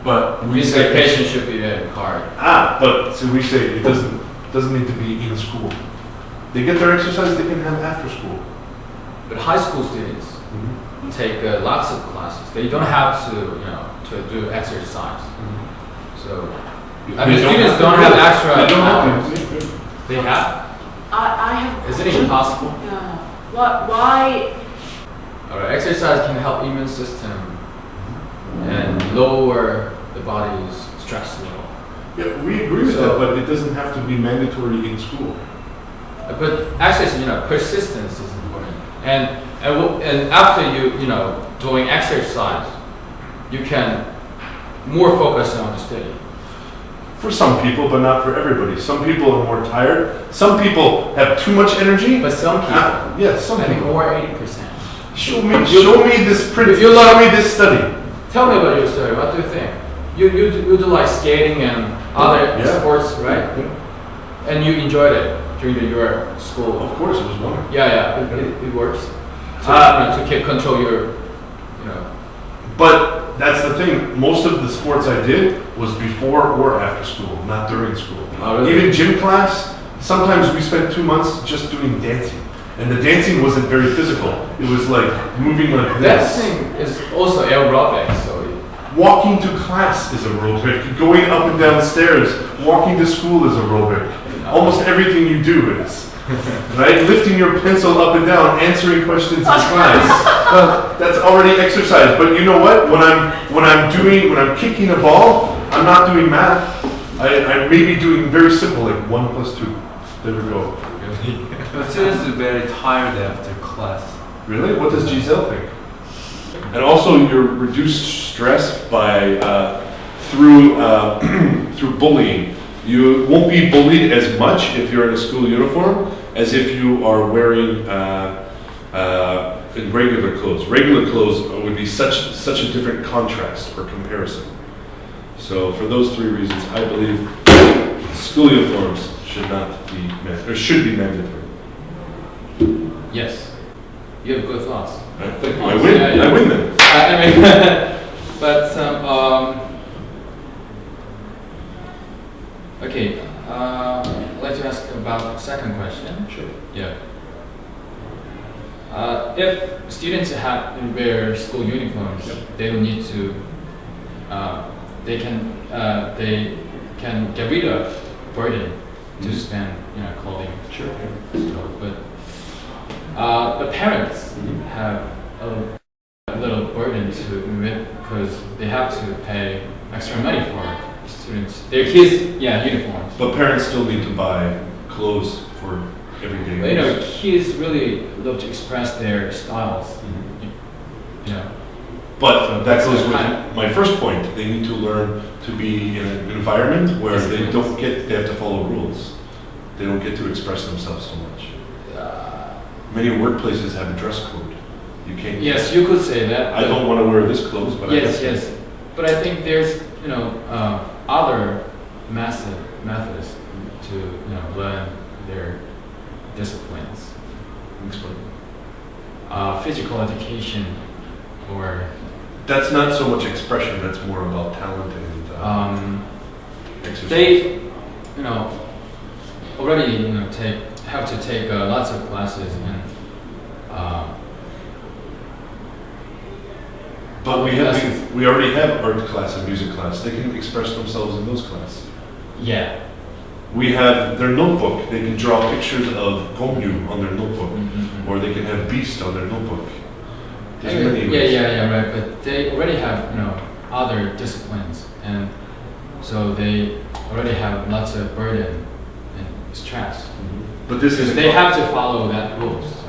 But we say Expectation should be hard. but so we say it doesn't need to be in school. They get their exercise they can have after school. But high school students take lots of classes. They don't have to, to do exercise. So, students don't have extra hours. They have? I have a Is it question. even possible? Yeah. Why? Alright, exercise can help immune system and lower the body's stress level. Yeah, we agree with that, but it doesn't have to be mandatory in school. But actually, persistence is important. And after you doing exercise, you can more focus on the study. For some people, but not for everybody. Some people are more tired. Some people have too much energy. But some people, Yes, some I think people. more 80%. Show me this print. If you Show love- me this study. Tell me about your study. What do you think? You do like skating and other Yeah. sports, right? Yeah. And you enjoyed it during your school. Of course, it was wonderful. Yeah, it works. To keep control your, But that's the thing. Most of the sports I did was before or after school, not during school. Oh, really? Even gym class, sometimes we spent 2 months just doing dancing. And the dancing wasn't very physical. It was like moving like this. Dancing is also aerobic, so Walking to class is aerobic. Going up and down stairs, walking to school is aerobic. Almost everything you do is. Right? Lifting your pencil up and down, answering questions in class. That's already exercise. But you know what? When I'm kicking a ball, I'm not doing math. I may be doing very simple, like 1 + 2. There we go. But students are very tired after class. Really? What does Giselle think? And also, you're reduced stress by through bullying. You won't be bullied as much if you're in a school uniform as if you are wearing in regular clothes. Regular clothes would be such a different contrast or comparison. So, for those 3 reasons, I believe school uniforms should be mandatory. yes, you have good thoughts. I win. Yeah. I win then. I mean, but okay. I'd like to ask about the second question. Sure. Yeah. If students wear school uniforms, they don't need to. They can get rid of burden to spend clothing. Sure. But parents have a little burden to admit because they have to pay extra money for students, their kids, uniforms. But parents still need to buy clothes for everyday But, use. kids really love to express their styles. But that So goes it's with kind my first point. They need to learn to be in an environment where they have to follow rules. They don't get to express themselves so much. Many workplaces have a dress code. You can't. Yes, you could say that. I don't want to wear this clothes, but Yes. But I think there's other methods to learn their disciplines. Explain. Physical education, or That's not so much expression. That's more about talent and exercise. they already have to take lots of classes and But we already have art class and music class. They can express themselves in those classes. yeah. We have their notebook. They can draw pictures of Gomyu on their notebook, or they can have Beast on their notebook. There's many ways. Yeah, right. But they already have other disciplines, and so they already have lots of burden and stress. But this is They have to follow that rules. So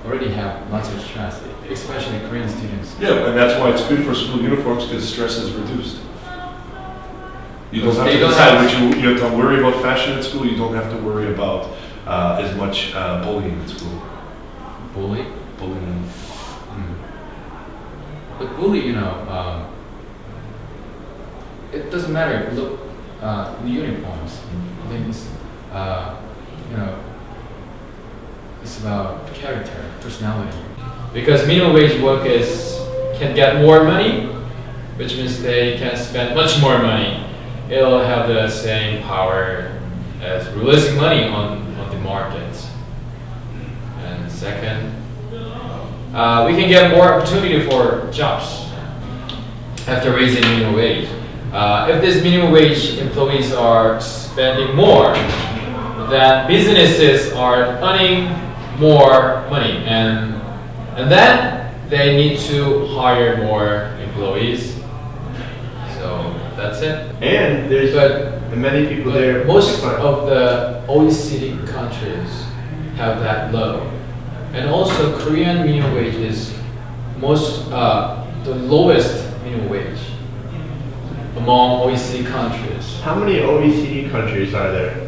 already have lots of stress, especially Korean students. Yeah, and that's why it's good for school uniforms because stress is reduced. You don't have They to don't decide have- what you have to worry about fashion at school. You don't have to worry about as much bullying at school. Bully. Bullying. But bully, it doesn't matter. Look, the uniforms. I think it's, it's about character, personality. Because minimum wage workers can get more money, which means they can spend much more money. It'll have the same power as releasing money on the market. And second, we can get more opportunity for jobs after raising minimum wage. If these minimum wage employees are spending more, then businesses are earning more money, and then they need to hire more employees. So that's it. And there's many people there. Most of the OECD countries have that low, and also Korean minimum wage is the lowest minimum wage among OECD countries. How many OECD countries are there?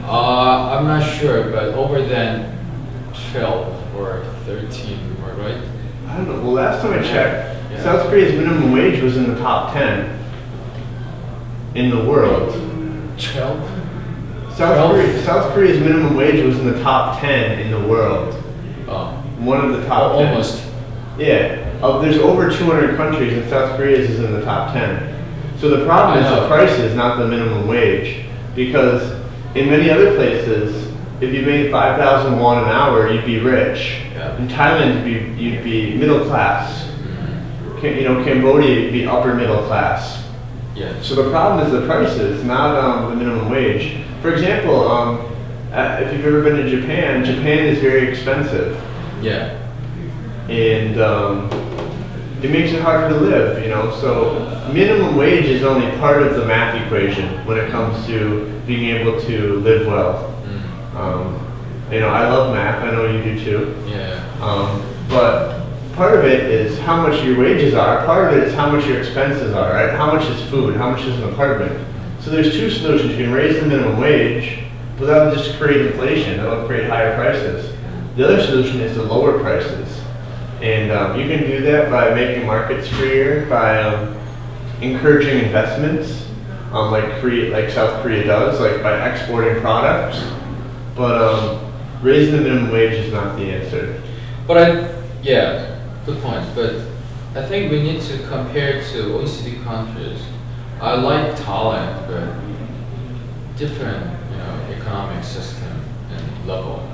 I'm not sure, but over than 12 or 13, right? I don't know. Well, last time I checked, Yeah. South Korea's minimum wage was in the top 10 in the world. 12? South Korea's minimum wage was in the top 10 in the world. Oh, One of the top 10. almost. Yeah. There's over 200 countries, and South Korea's is in the top 10. So the problem is I know. the prices, not the minimum wage. Because in many other places, if you made 5,000 won an hour, you'd be rich. Yeah. In Thailand, you'd be middle class. Cambodia, you'd be upper middle class. Yeah. So the problem is the prices, not the minimum wage. For example, if you've ever been to Japan, Japan is very expensive. Yeah. And it makes it harder to live, So minimum wage is only part of the math equation when it comes to being able to live well. I love math. I know you do too. Yeah. But part of it is how much your wages are. Part of it is how much your expenses are, right? How much is food? How much is an apartment? So there's two solutions. You can raise the minimum wage, but that'll just create inflation. That'll create higher prices. The other solution is to lower prices. And you can do that by making markets freer, by encouraging investments, like South Korea does, like by exporting products. But raising the minimum wage is not the answer. But good point. But I think we need to compare to OECD countries. I like Thailand, but different, economic system and level.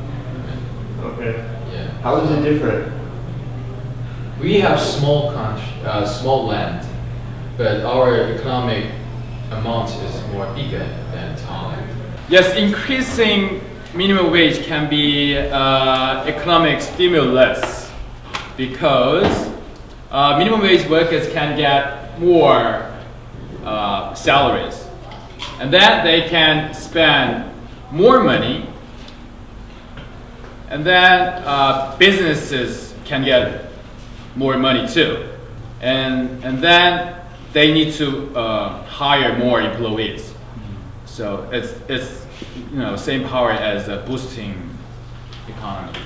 Okay. Yeah. How is it different? We have small land, but our economic amount is more bigger than Thailand. Yes, increasing minimum wage can be economic stimulus because minimum wage workers can get more salaries, and then they can spend more money, and then businesses can get more money too, and then they need to hire more employees. So it's same power as boosting economy.